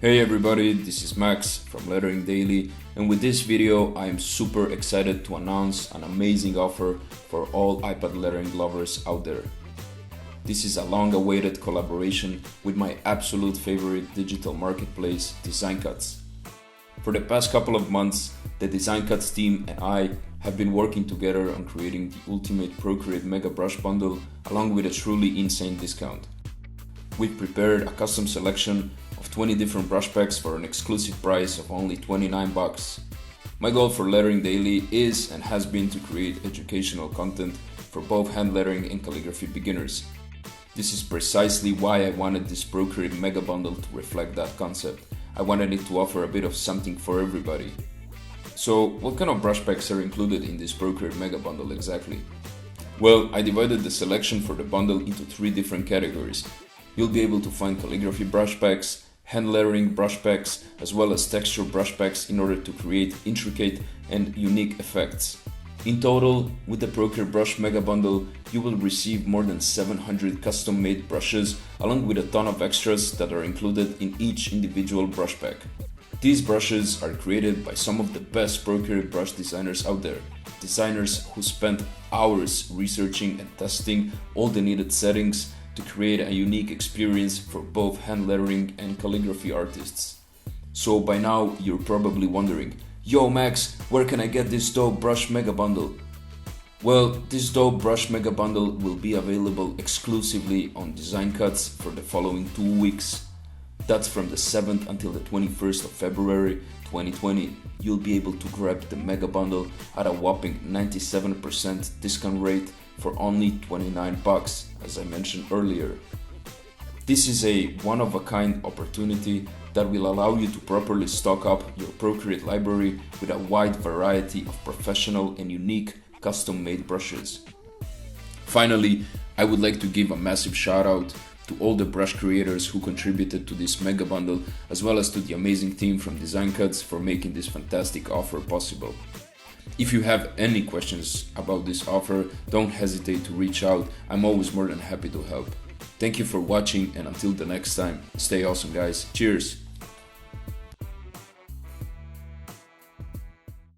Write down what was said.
Hey everybody, this is Max from Lettering Daily, and with this video I am super excited to announce an amazing offer for all iPad lettering lovers out there. This is a long-awaited collaboration with my absolute favorite digital marketplace, Design Cuts. For the past couple of months, the Design Cuts team and I have been working together on creating the ultimate Procreate Mega Brush Bundle along with a truly insane discount. We've prepared a custom selection of 20 different brush packs for an exclusive price of only $29. My goal for Lettering Daily is and has been to create educational content for both hand lettering and calligraphy beginners. This is precisely why I wanted this Procreate Mega Bundle to reflect that concept. I wanted it to offer a bit of something for everybody. So what kind of brush packs are included in this Procreate Mega Bundle exactly? Well, I divided the selection for the bundle into 3 different categories. You'll be able to find calligraphy brush packs, hand lettering brush packs, as well as texture brush packs in order to create intricate and unique effects. In total, with the Procreate Brush Mega Bundle, you will receive more than 700 custom-made brushes along with a ton of extras that are included in each individual brush pack. These brushes are created by some of the best Procreate brush designers out there. Designers who spent hours researching and testing all the needed settings to create a unique experience for both hand lettering and calligraphy artists. So by now you're probably wondering, yo Max, where can I get this dope brush mega bundle? Well, this dope brush mega bundle will be available exclusively on Design Cuts for the following 2 weeks. That's from the 7th until the 21st of February 2020. You'll be able to grab the mega bundle at a whopping 97% discount rate for only $29, as I mentioned earlier. This is a one-of-a-kind opportunity that will allow you to properly stock up your Procreate library with a wide variety of professional and unique custom-made brushes. Finally, I would like to give a massive shout out to all the brush creators who contributed to this mega bundle, as well as to the amazing team from Design Cuts for making this fantastic offer possible. If you have any questions about this offer, don't hesitate to reach out. I'm always more than happy to help. Thank you for watching, and until the next time, stay awesome guys. Cheers!